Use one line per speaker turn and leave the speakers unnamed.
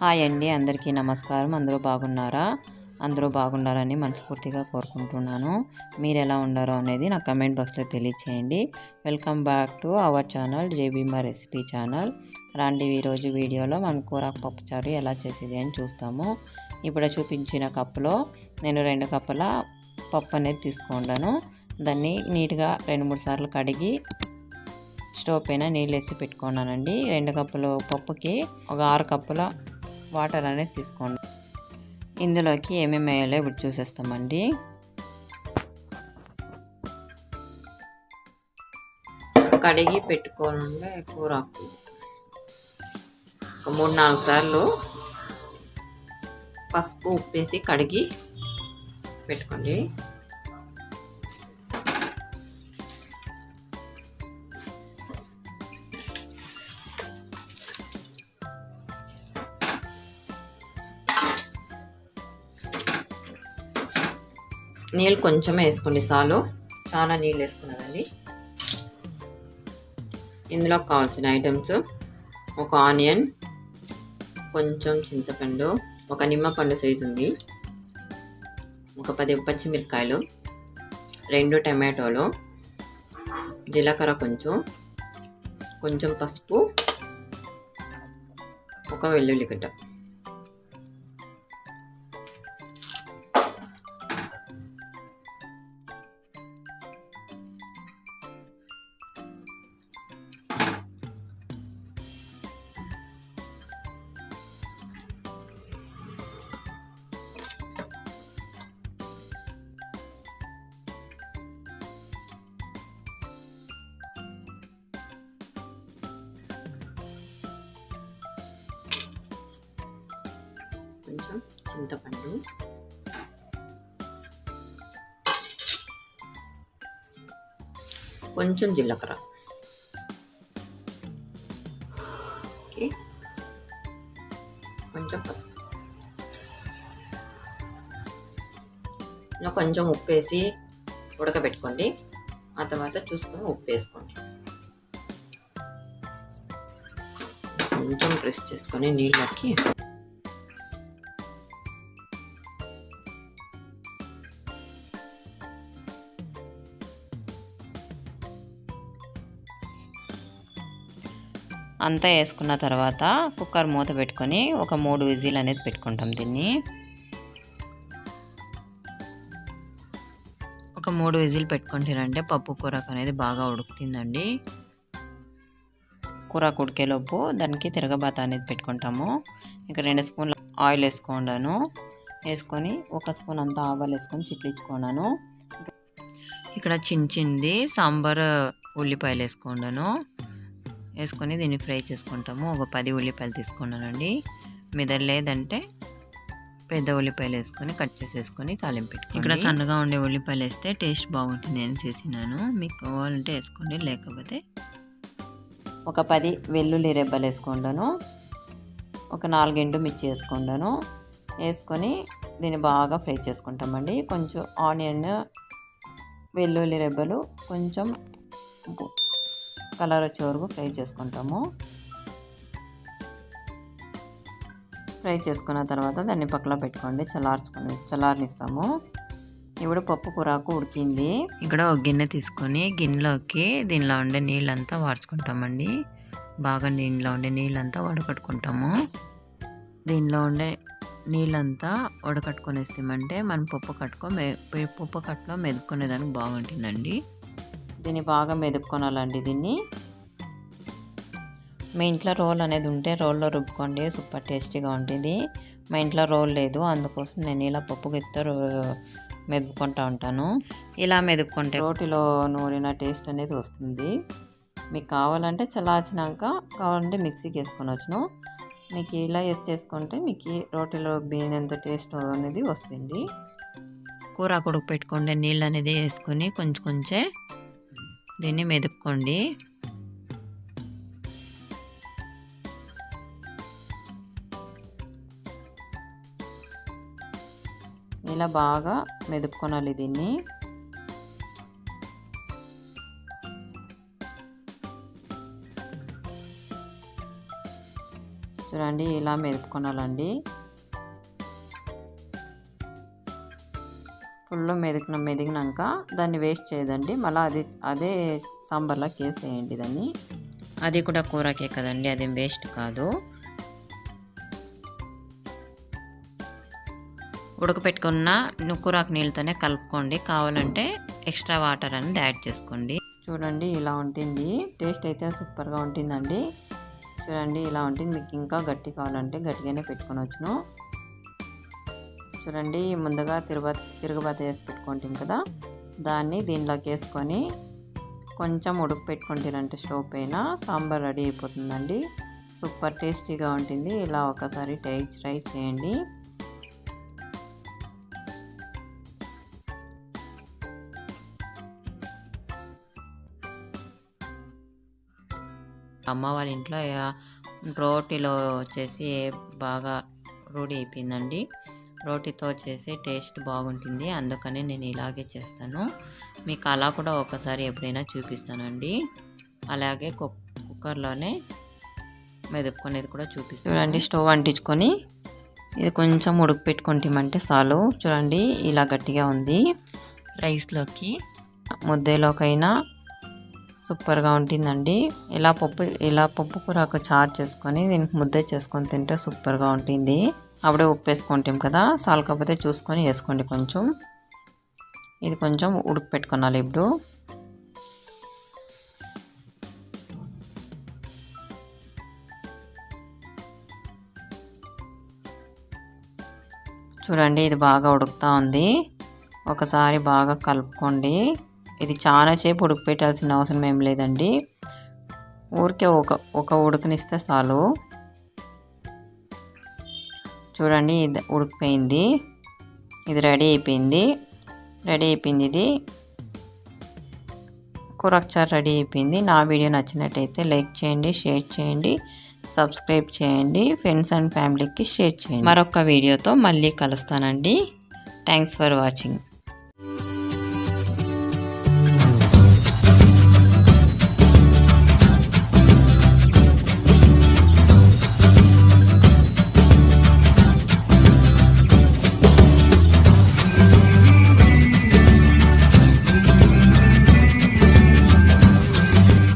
Hi అండి, అందరికీ నమస్కారం. అందరూ బాగున్నారా? అందరూ బాగుండాలని మనస్ఫూర్తిగా కోరుకుంటున్నాను. మీరు ఎలా ఉండారో అనేది నా కమెంట్ బాక్స్లో తెలియచేయండి. Welcome back to our channel Bhima recipe channel. రండి, ఈరోజు వీడియోలో మనం కూరాకు పప్పుచారు ఎలా చేసేది అని చూస్తాము. ఇప్పుడు చూపించిన కప్పులో నేను 2 కప్పుల పప్పు అనేది తీసుకున్నాను. దాన్ని నీట్గా 2-3 సార్లు కడిగి స్టవ్ పైన నీళ్ళు వేసి పెట్టుకున్నానండి. 2 కప్పులు పప్పుకి ఒక 6 కప్పుల వాటర్ అనేది తీసుకోండి. ఇందులోకి ఏమేమి వేయాలో ఇప్పుడు చూసేస్తామండి. కడిగి పెట్టుకోవాలి కూరాకు ఒక 3-4 సార్లు పసుపు ఉప్పేసి కడిగి పెట్టుకోండి. నీళ్ళు కొంచెమే వేసుకోండి, చాలు. చాలా నీళ్ళు వేసుకున్నదండి. ఇందులో కావాల్సిన ఐటమ్స్ ఒక ఆనియన్, కొంచెం చింతపండు, ఒక నిమ్మపండు సైజు ఉంది, ఒక 10 పచ్చిమిరపకాయలు, 2 టమాటోలు, జీలకర్ర కొంచెం పసుపు, ఒక వెల్లుల్లిగడ్డ. కొంచెం చింతపండు, కొంచెం జీలకర్ర, కొంచెం పసుపు, కొంచెం ఉప్పు వేసి ఉడకబెట్టుకోండి. ఆ తర్వాత చూసుకొని ఉప్పు వేసుకోండి. కొంచెం ప్రెస్ చేసుకొని నీళ్ళకి అంతా వేసుకున్న తర్వాత కుక్కర్ మూత పెట్టుకొని ఒక 3 విజిల్ అనేది పెట్టుకుంటాం. దీన్ని ఒక 3 విజిల్ పెట్టుకుంటారంటే పప్పు కూరకు అనేది బాగా ఉడుకుతుందండి. కూరకు ఉడికేలోపు దానికి తిరగబాత అనేది పెట్టుకుంటాము. ఇక 2 స్పూన్ల ఆయిల్ వేసుకున్నాను. వేసుకొని 1 స్పూన్ అంతా ఆవాలు వేసుకొని చిట్లించుకున్నాను. ఇక్కడ చిన్నది సాంబార్ ఉల్లిపాయలు వేసుకున్నాను. వేసుకొని దీన్ని ఫ్రై చేసుకుంటాము. ఒక 10 ఉల్లిపాయలు తీసుకున్నానండి. మీద లేదంటే పెద్ద ఉల్లిపాయలు వేసుకొని కట్ చేసేసుకొని తాలింపు పెట్టుకోండి. ఇక్కడ సన్నగా ఉండే ఉల్లిపాయలు వేస్తే టేస్ట్ బాగుంటుంది అని చేసినాను. మీకు కావాలంటే వేసుకోండి, లేకపోతే ఒక 10 వెల్లుల్లి రెబ్బలు వేసుకుంటాను. ఒక 4 ఎండుమిర్చి వేసుకుంటాను. వేసుకొని దీన్ని బాగా ఫ్రై చేసుకుంటామండి. కొంచెం ఆనియన్, వెల్లుల్లి రెబ్బలు కొంచెం కలర్ వచ్చే వరకు ఫ్రై చేసుకుంటాము. ఫ్రై చేసుకున్న తర్వాత దాన్ని పక్కన పెట్టుకోండి, చల్లారనిస్తాము. ఇప్పుడు పప్పు కూరకు ఉడికింది. ఇక్కడ ఒక గిన్నె తీసుకొని గిన్నెలోకి దీనిలో ఉండే నీళ్ళంతా వార్చుకుంటామండి. బాగా దీనిలో ఉండే నీళ్ళంతా వడకట్టుకుంటాము. దీనిలో ఉండే నీళ్ళంతా వడకట్టుకొనేస్తామంటే మనం పప్పు కట్టులో మెదుపుకునేదానికి బాగుంటుందండి. దీన్ని బాగా మెదుపుకోనాలండి. దీన్ని మీ ఇంట్లో రోల్ అనేది ఉంటే రోల్లో రుబ్బుకోండి, సూపర్ టేస్టీగా ఉంటుంది. మా ఇంట్లో రోల్ లేదు, అందుకోసం నేను ఇలా పప్పు గిత్తతో మెదుపుకుంటూ ఉంటాను. ఇలా మెదుపుకుంటే రోటిలో నూరిన టేస్ట్ అనేది వస్తుంది. మీకు కావాలంటే చల్లార్చినాక కావాలంటే మిక్సీకి వేసుకొనొచ్చును. మీకు ఇలా వేసి చేసుకుంటే మీకు రోటిలో బియ్యంత టేస్ట్ అనేది వస్తుంది. కూర కొడుకు పెట్టుకోండి, నీళ్ళు అనేది వేసుకొని కొంచెం దీన్ని మెదుపుకోండి. ఇలా బాగా మెదుపుకోనాలి దీన్ని. చూడండి ఇలా మెదుపుకోనాలండి. ఫుల్ మెదిగినాక దాన్ని వేస్ట్ చేయదండి, మళ్ళీ అదే సాంబార్లోకి వేసేయండి దాన్ని. అది కూడా కూరకే కదండి, అదేం వేస్ట్ కాదు. ఉడకపెట్టుకున్న కూరాకు నీళ్ళతోనే కలుపుకోండి, కావాలంటే ఎక్స్ట్రా వాటర్ అనేది యాడ్ చేసుకోండి. చూడండి ఇలా ఉంటుంది, టేస్ట్ అయితే సూపర్గా ఉంటుందండి. చూడండి ఇలా ఉంటుంది. మీకు ఇంకా గట్టి కావాలంటే గట్టిగానే పెట్టుకోవచ్చును. చూడండి ముందుగా తిరగబాత వేసి పెట్టుకుంటాం కదా, దాన్ని దీనిలోకి వేసుకొని కొంచెం ఉడుకు పెట్టుకుంటారంటే స్టవ్ పైన సాంబార్ రెడీ అయిపోతుందండి. సూపర్ టేస్టీగా ఉంటుంది. ఇలా ఒకసారి ట్రై చేయండి. అమ్మ వాళ్ళ ఇంట్లో రోటీలో వచ్చేసి బాగా రూఢి అయిపోయిందండి. రోటీతో చేసి టేస్ట్ బాగుంటుంది, అందుకని నేను ఇలాగే చేస్తాను. మీకు అలా కూడా ఒకసారి ఎప్పుడైనా చూపిస్తానండి. అలాగే కుక్కర్లోనే మెదుపుకునేది కూడా చూపిస్తాను. చూడండి స్టవ్ అంటించుకొని ఇది కొంచెం ఉడుకు పెట్టుకుంటామంటే చాలు. చూడండి ఇలా గట్టిగా ఉంది. రైస్లోకి ముద్దలోకైనా సూపర్గా ఉంటుందండి. ఇలా పప్పు కూరకు చారు చేసుకొని దీనికి ముద్ద చేసుకొని తింటే సూపర్గా ఉంటుంది. అప్పుడే ఉప్పు వేసుకుంటాం కదా, సాలకపోతే చూసుకొని వేసుకోండి కొంచెం. ఇది కొంచెం ఉడుకు పెట్టుకోవాలి ఇప్పుడు. చూడండి ఇది బాగా ఉడుకుతూ ఉంది. ఒకసారి బాగా కలుపుకోండి. ఇది చాలా సేపు ఉడుకు పెట్టాల్సిన అవసరం ఏం లేదండి, ఊరికే ఒక ఉడకనిస్తే చాలు. చూడండి ఇది ఉడికిపోయింది, ఇది రెడీ అయిపోయింది. ఇది కూరచారు రెడీ అయిపోయింది. నా వీడియో నచ్చినట్టయితే లైక్ చేయండి, షేర్ చేయండి, సబ్స్క్రైబ్ చేయండి, ఫ్రెండ్స్ అండ్ ఫ్యామిలీకి షేర్ చేయండి. మరొక వీడియోతో మళ్ళీ కలుస్తానండి. Thanks for watching.